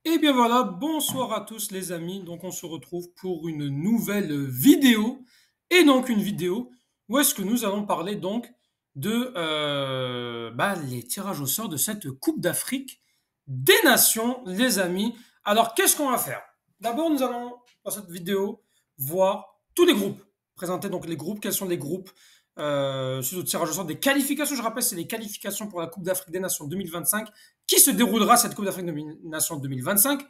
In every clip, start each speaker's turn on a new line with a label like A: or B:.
A: Et bien voilà, bonsoir à tous les amis. Donc on se retrouve pour une nouvelle vidéo. Et donc une vidéo où est-ce que nous allons parler donc de les tirages au sort de cette Coupe d'Afrique des Nations, les amis. Alors qu'est-ce qu'on va faire? D'abord nous allons dans cette vidéo voir tous les groupes. Présenter donc les groupes, quels sont les groupes suite au tirage au sort des qualifications. Je rappelle, c'est les qualifications pour la Coupe d'Afrique des Nations 2025 qui se déroulera cette Coupe d'Afrique des Nations 2025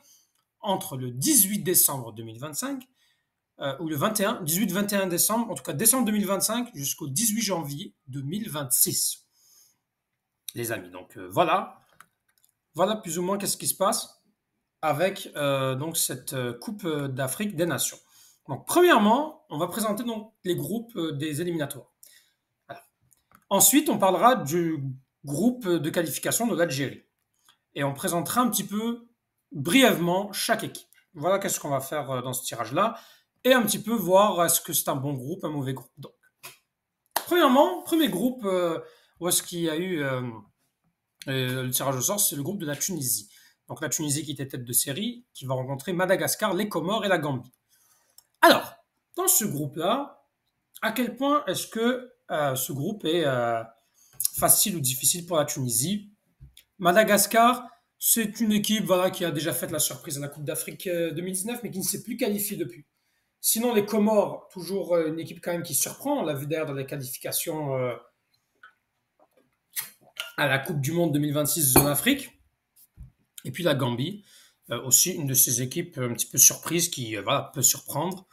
A: entre le 18 décembre 2025 ou le 18-21 décembre, en tout cas décembre 2025 jusqu'au 18 janvier 2026. Les amis, donc voilà plus ou moins qu'est-ce qui se passe avec donc cette Coupe d'Afrique des Nations. Donc premièrement, on va présenter donc les groupes des éliminatoires. Alors, ensuite, on parlera du groupe de qualification de l'Algérie. Et on présentera un petit peu brièvement chaque équipe. Voilà qu'est-ce qu'on va faire dans ce tirage-là. Et un petit peu voir est-ce que c'est un bon groupe, un mauvais groupe. Donc, premièrement, premier groupe où est-ce qu'il y a eu le tirage au sort, c'est le groupe de la Tunisie. Donc la Tunisie qui était tête de série, qui va rencontrer Madagascar, les Comores et la Gambie. Alors, dans ce groupe-là, à quel point est-ce que ce groupe est facile ou difficile pour la Tunisie? Madagascar, c'est une équipe voilà, qui a déjà fait la surprise à la Coupe d'Afrique 2019, mais qui ne s'est plus qualifiée depuis. Sinon, les Comores, toujours une équipe quand même qui surprend. On l'a vu d'ailleurs dans les qualifications à la Coupe du Monde 2026 zone Afrique. Et puis la Gambie, aussi une de ces équipes un petit peu surprise qui peut surprendre.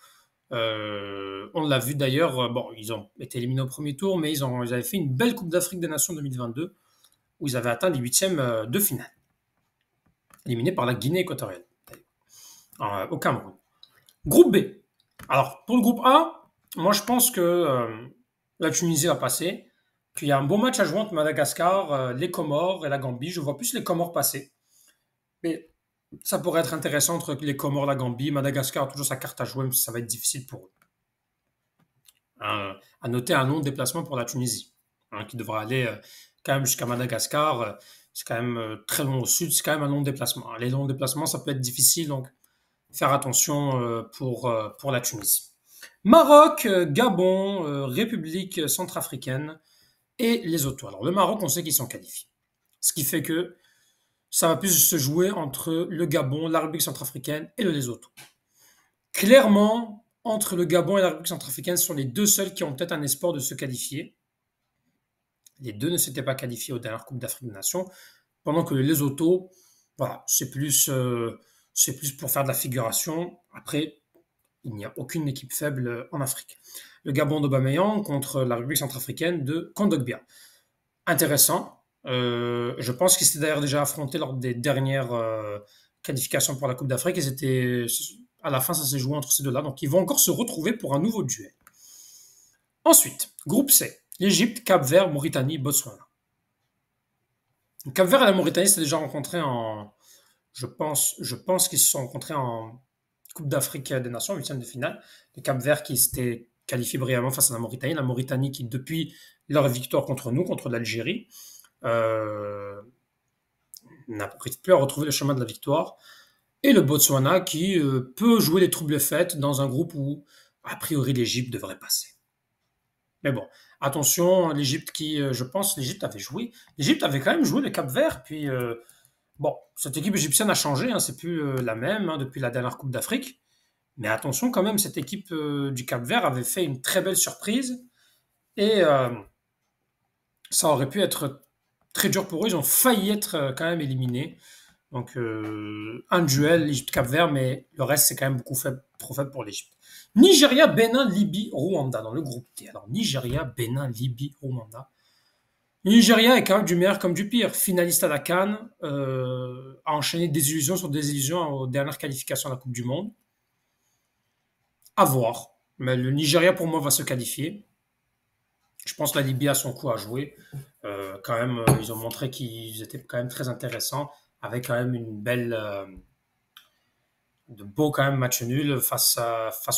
A: On l'a vu d'ailleurs, ils ont été éliminés au premier tour, mais ils avaient fait une belle Coupe d'Afrique des Nations 2022 où ils avaient atteint les huitièmes de finale, éliminés par la Guinée équatoriale, au Cameroun. Groupe B. Alors, pour le groupe A, moi je pense que la Tunisie va passer, qu'il y a un bon match à jouer entre Madagascar, les Comores et la Gambie. Je vois plus les Comores passer. Mais ça pourrait être intéressant entre les Comores, la Gambie. Madagascar a toujours sa carte à jouer, mais ça va être difficile pour eux. À noter un long déplacement pour la Tunisie, qui devra aller quand même jusqu'à Madagascar. C'est quand même très long au sud, c'est quand même un long déplacement. Les longs déplacements, ça peut être difficile, donc faire attention pour la Tunisie. Maroc, Gabon, République centrafricaine et Lesotho. Alors le Maroc, on sait qu'ils sont qualifiés. Ce qui fait que ça va plus se jouer entre le Gabon, la République centrafricaine et le Lesotho. Clairement, entre le Gabon et la République centrafricaine, ce sont les deux seuls qui ont peut-être un espoir de se qualifier. Les deux ne s'étaient pas qualifiés aux dernières Coupes d'Afrique des Nations, pendant que le Lesotho, voilà, c'est plus pour faire de la figuration. Après, il n'y a aucune équipe faible en Afrique. Le Gabon d'Aubameyang contre la République centrafricaine de Kondogbia. Intéressant. Je pense qu'ils s'étaient d'ailleurs déjà affrontés lors des dernières qualifications pour la Coupe d'Afrique. À la fin, ça s'est joué entre ces deux-là. Donc, ils vont encore se retrouver pour un nouveau duel. Ensuite, groupe C. L'Égypte, Cap-Vert, Mauritanie, Botswana. Cap-Vert et la Mauritanie s'est déjà rencontrés je pense qu'ils se sont rencontrés en Coupe d'Afrique des Nations, huitième de finale. Le Cap-Vert qui s'était qualifié brillamment face à la Mauritanie qui, depuis leur victoire contre nous, contre l'Algérie, n'arrive plus à retrouver le chemin de la victoire. Et le Botswana qui peut jouer les troubles faites dans un groupe où, a priori, l'Égypte devrait passer. Mais bon, attention, l'Égypte qui, je pense, l'Égypte avait quand même joué le Cap-Vert, puis cette équipe égyptienne a changé, c'est plus la même depuis la dernière Coupe d'Afrique. Mais attention quand même, cette équipe du Cap-Vert avait fait une très belle surprise et ça aurait pu être très dur pour eux. Ils ont failli être quand même éliminés. Donc un duel Égypte-Cap-Vert, mais le reste c'est quand même trop faible pour l'Égypte. Nigeria, Bénin, Libye, Rwanda dans le groupe T. Alors Nigeria, Bénin, Libye, Rwanda. Le Nigeria est quand même du meilleur comme du pire. Finaliste à la CAN, a enchaîné désillusion sur désillusion aux dernières qualifications à la Coupe du Monde. À voir. Mais le Nigeria, pour moi, va se qualifier. Je pense que la Libye a son coup à jouer. Quand même, ils ont montré qu'ils étaient quand même très intéressants, avec quand même une belle, de beaux quand même matchs nuls face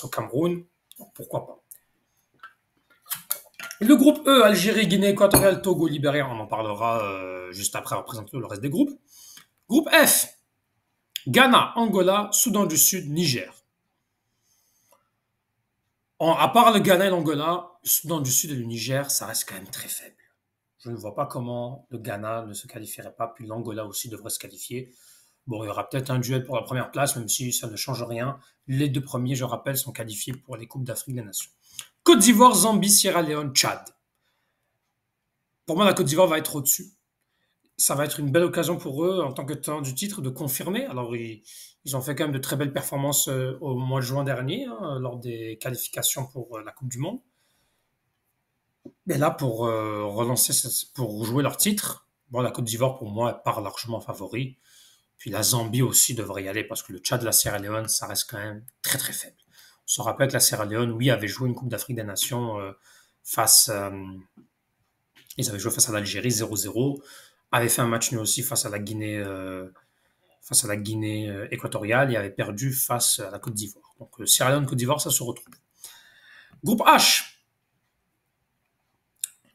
A: au Cameroun. Pourquoi pas. Le groupe E, Algérie, Guinée équatoriale, Togo, Libéria, on en parlera juste après avoir présenté le reste des groupes. Groupe F, Ghana, Angola, Soudan du Sud, Niger. À part le Ghana et l'Angola, le Soudan du Sud et le Niger, ça reste quand même très faible. Je ne vois pas comment le Ghana ne se qualifierait pas, puis l'Angola aussi devrait se qualifier. Bon, il y aura peut-être un duel pour la première place, même si ça ne change rien. Les deux premiers, je rappelle, sont qualifiés pour les Coupes d'Afrique des Nations. Côte d'Ivoire, Zambie, Sierra Leone, Tchad. Pour moi, la Côte d'Ivoire va être au-dessus. Ça va être une belle occasion pour eux, en tant que tenant du titre, de confirmer. Alors, ils ont fait quand même de très belles performances au mois de juin dernier, hein, lors des qualifications pour la Coupe du Monde. Mais là, pour pour jouer leur titre, bon, la Côte d'Ivoire, pour moi, part largement favori. Puis la Zambie aussi devrait y aller parce que le Tchad, la Sierra Leone, ça reste quand même très très faible. On se rappelle que la Sierra Leone, oui, avait joué une Coupe d'Afrique des Nations face, ils avaient joué face à l'Algérie 0-0, avait fait un match nul aussi face à la Guinée équatoriale et avait perdu face à la Côte d'Ivoire. Donc Sierra Leone, Côte d'Ivoire, ça se retrouve. Groupe H,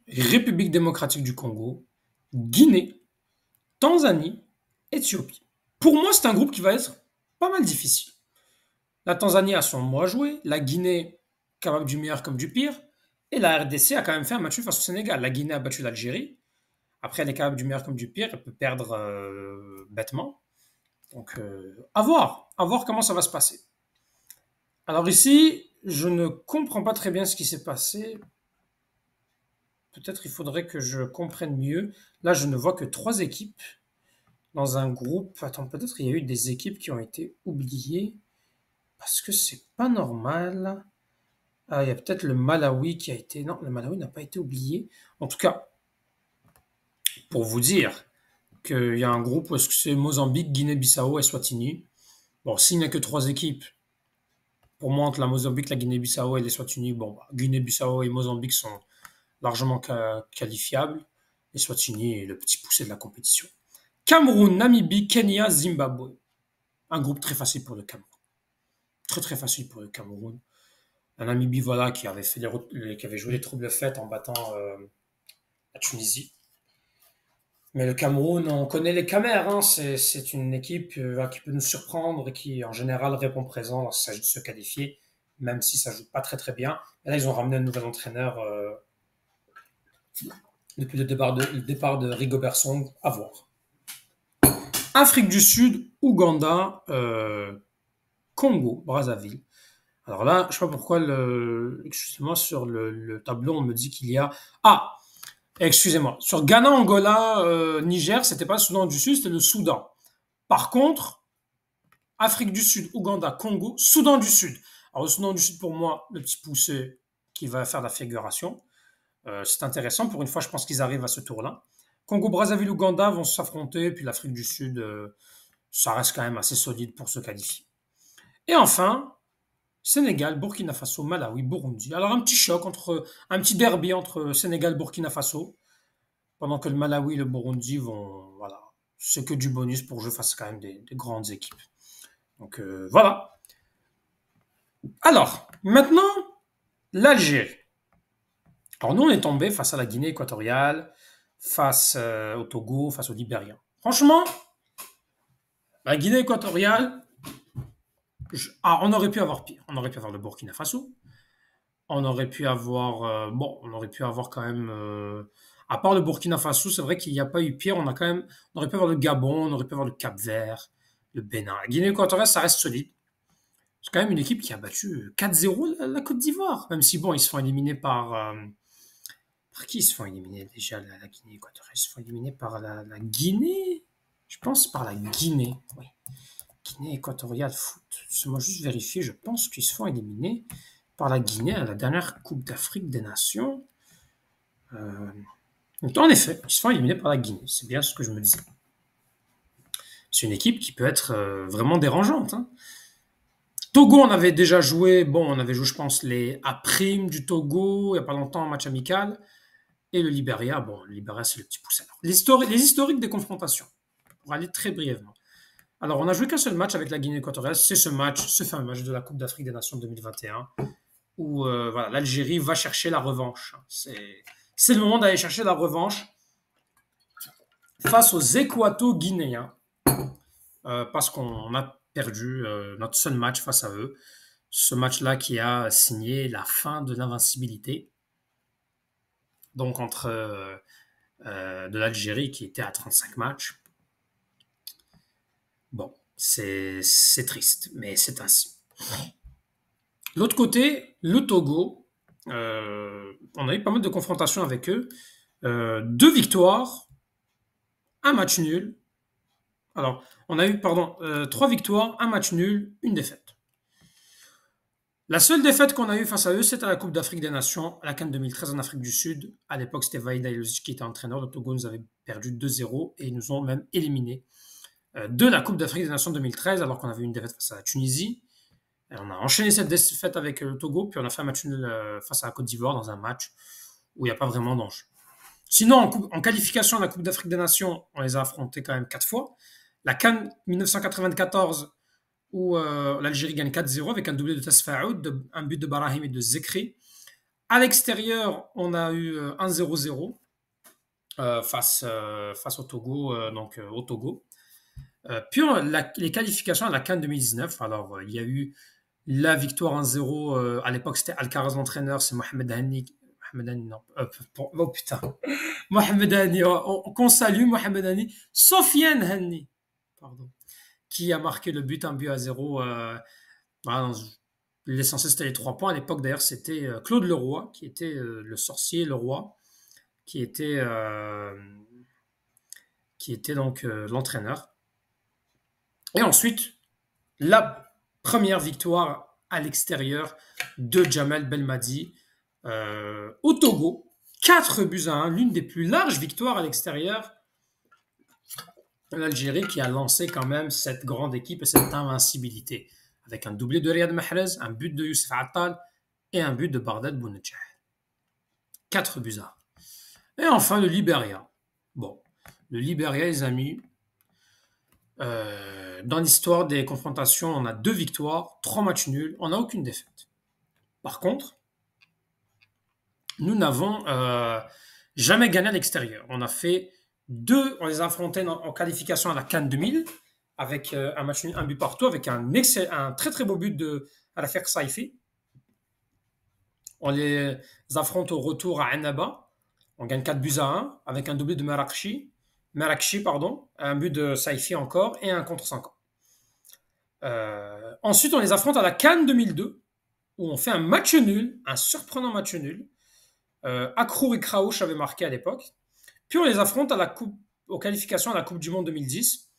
A: République démocratique du Congo, Guinée, Tanzanie, Éthiopie. Pour moi, c'est un groupe qui va être pas mal difficile. La Tanzanie a son mot à jouer, la Guinée capable du meilleur comme du pire, et la RDC a quand même fait un match face au Sénégal. La Guinée a battu l'Algérie. Après, elle est capable du meilleur comme du pire, elle peut perdre bêtement. Donc, à voir comment ça va se passer. Alors ici, je ne comprends pas très bien ce qui s'est passé. Peut-être il faudrait que je comprenne mieux. Là, je ne vois que 3 équipes dans un groupe. Attends, peut-être il y a eu des équipes qui ont été oubliées. Parce que c'est pas normal. Ah, il y a peut-être le Malawi qui a été... Non, le Malawi n'a pas été oublié. En tout cas, pour vous dire qu'il y a un groupe où est-ce que c'est Mozambique, Guinée-Bissau et Swatini. Bon, s'il n'y a que 3 équipes, pour moi, entre la Mozambique, la Guinée-Bissau et les Swatini, bon, Guinée-Bissau et Mozambique sont largement qualifiables. Les Swatini est le petit poussé de la compétition. Cameroun, Namibie, Kenya, Zimbabwe. Un groupe très facile pour le Cameroun. Très très facile pour le Cameroun. La Namibie, voilà, qui avait joué les troubles faites en battant la Tunisie. Mais le Cameroun, on connaît les Camers, hein, c'est une équipe qui peut nous surprendre et qui, en général, répond présent lorsqu'il s'agit de se qualifier, même si ça joue pas très très bien. Et là, ils ont ramené un nouvel entraîneur depuis le départ de Rigobert Song, à voir. Afrique du Sud, Ouganda, Congo, Brazzaville. Alors là, je ne sais pas pourquoi, excusez-moi, sur le tableau, on me dit qu'il y a... Ah, excusez-moi. Sur Ghana, Angola, Niger, c'était pas le Soudan du Sud, c'était le Soudan. Par contre, Afrique du Sud, Ouganda, Congo, Soudan du Sud. Alors le Soudan du Sud, pour moi, le petit poussé qui va faire la figuration. C'est intéressant. Pour une fois, je pense qu'ils arrivent à ce tour-là. Congo, Brazzaville, Ouganda vont s'affronter. Puis l'Afrique du Sud, ça reste quand même assez solide pour se qualifier. Et enfin, Sénégal, Burkina Faso, Malawi, Burundi. Alors un petit derby entre Sénégal et Burkina Faso, pendant que le Malawi et le Burundi vont, voilà, c'est que du bonus pour jouer face quand même des grandes équipes. Donc voilà. Alors, maintenant, l'Algérie. Alors nous, on est tombé face à la Guinée équatoriale, face au Togo, face au Libéria. Franchement, la Guinée équatoriale, on aurait pu avoir pire. On aurait pu avoir le Burkina Faso. On aurait pu avoir, on aurait pu avoir quand même, à part le Burkina Faso, c'est vrai qu'il n'y a pas eu pire. On aurait pu avoir le Gabon, on aurait pu avoir le Cap-Vert, le Bénin. La Guinée équatoriale, ça reste solide. C'est quand même une équipe qui a battu 4-0 la Côte d'Ivoire. Même si, bon, ils se font éliminer par qui ils se font éliminer déjà, la Guinée équatoriale? Ils se font éliminer par la Guinée? Je pense par la Guinée, oui. Guinée équatoriale foot. Laissez-moi juste vérifier, je pense qu'ils se font éliminer par la Guinée à la dernière Coupe d'Afrique des Nations. En effet, ils se font éliminer par la Guinée. C'est bien ce que je me disais. C'est une équipe qui peut être vraiment dérangeante. Hein. Togo, on avait déjà joué, on avait joué, je pense, les A' du Togo, il n'y a pas longtemps, en match amical. Et le Libéria, le Libéria, c'est le petit pouce. Alors, les historiques des confrontations, pour aller très brièvement. Alors, on a joué qu'un seul match avec la Guinée équatoriale, c'est ce fameux match de la Coupe d'Afrique des Nations 2021, où l'Algérie va chercher la revanche. C'est le moment d'aller chercher la revanche face aux Équato-Guinéens. parce qu'on a perdu notre seul match face à eux. Ce match-là qui a signé la fin de l'invincibilité, donc entre de l'Algérie qui était à 35 matchs. Bon, c'est triste, mais c'est ainsi. L'autre côté, le Togo, on a eu pas mal de confrontations avec eux. 2 victoires, un match nul. Alors, on a eu, pardon, 3 victoires, un match nul, une défaite. La seule défaite qu'on a eue face à eux, c'était à la Coupe d'Afrique des Nations, à la CAN 2013 en Afrique du Sud. À l'époque, c'était Vaïda Ilozic qui était entraîneur. Le Togo nous avait perdu 2-0 et ils nous ont même éliminés de la Coupe d'Afrique des Nations 2013, alors qu'on avait eu une défaite face à la Tunisie. Et on a enchaîné cette défaite avec le Togo, puis on a fait un match nul face à la Côte d'Ivoire dans un match où il n'y a pas vraiment d'enjeu. Sinon, en qualification à la Coupe d'Afrique des Nations, on les a affrontés quand même 4 fois. La CAN 1994, où l'Algérie gagne 4-0 avec un doublé de Tesfaoud, un but de Barahim et de Zekri. À l'extérieur, on a eu 1-0-0 face au Togo, au Togo. Puis les qualifications à la CAN 2019, alors il y a eu la victoire 1-0, à l'époque c'était Alcaraz l'entraîneur, c'est Mohamed Hani. Mohamed Hani, non. Oh putain. Mohamed Hani, qu'on salue, Mohamed Hani. Sofiane Hani, pardon, qui a marqué le but, 1-0. Voilà, l'essentiel c'était les 3 points. À l'époque d'ailleurs c'était Claude Leroy, qui était le sorcier Leroy, qui était donc l'entraîneur. Et ensuite, la première victoire à l'extérieur de Jamel Belmadi au Togo. 4-1, l'une des plus larges victoires à l'extérieur de l'Algérie qui a lancé quand même cette grande équipe et cette invincibilité. Avec un doublé de Riyad Mahrez, un but de Youssef Attal et un but de Bardad Bounedjah. 4-1. Et enfin, le Libéria. Bon, le Libéria, les amis, dans l'histoire des confrontations, on a 2 victoires, 3 matchs nuls, on n'a aucune défaite. Par contre, nous n'avons jamais gagné à l'extérieur. On les a affrontés en qualification à la CAN 2000 avec un match nul, un but partout, avec un très très beau but de Rafik Saifi. On les affronte au retour à Annaba. On gagne 4-1 avec un doublé de Marrakchi, un but de Saifi encore et un contre 5 ans. Ensuite, on les affronte à la CAN 2002 où on fait un match nul, un surprenant match nul. Akrour et Kraouch avaient marqué à l'époque. Puis on les affronte aux qualifications à la Coupe du Monde 2010.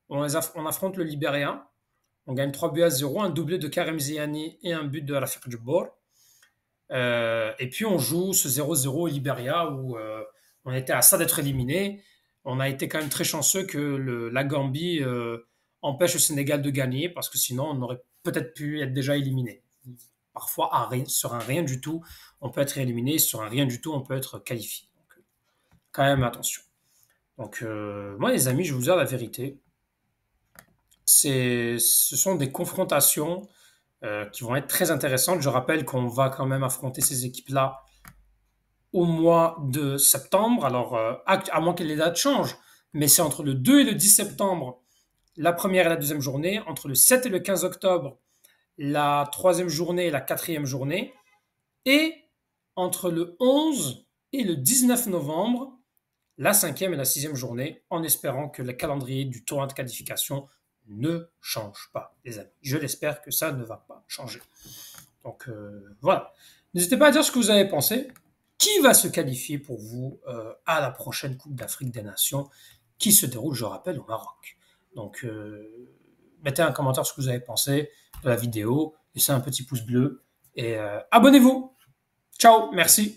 A: On affronte le Libéria. On gagne 3-0, un doublé de Karim Ziani et un but de Rafik Djoubor. Et puis on joue ce 0-0 au Libéria où on était à ça d'être éliminé. On a été quand même très chanceux que la Gambie empêche le Sénégal de gagner parce que sinon on aurait peut-être pu être déjà éliminé. Parfois, sur un rien du tout, on peut être éliminé. Sur un rien du tout, on peut être qualifié. Donc, quand même, attention. Donc, moi, les amis, je vous dis la vérité. Ce sont des confrontations qui vont être très intéressantes. Je rappelle qu'on va quand même affronter ces équipes-là au mois de septembre. Alors, à moins que les dates changent, mais c'est entre le 2 et le 10 septembre, la première et la deuxième journée. Entre le 7 et le 15 octobre, la troisième journée et la quatrième journée. Et entre le 11 et le 19 novembre, la cinquième et la sixième journée, en espérant que le calendrier du tournoi de qualification ne change pas, les amis. Je l'espère que ça ne va pas changer. Donc voilà. N'hésitez pas à dire ce que vous avez pensé. Qui va se qualifier pour vous à la prochaine Coupe d'Afrique des Nations qui se déroule, je rappelle, au Maroc. Donc mettez un commentaire sur ce que vous avez pensé de la vidéo, laissez un petit pouce bleu et abonnez-vous. Ciao, merci.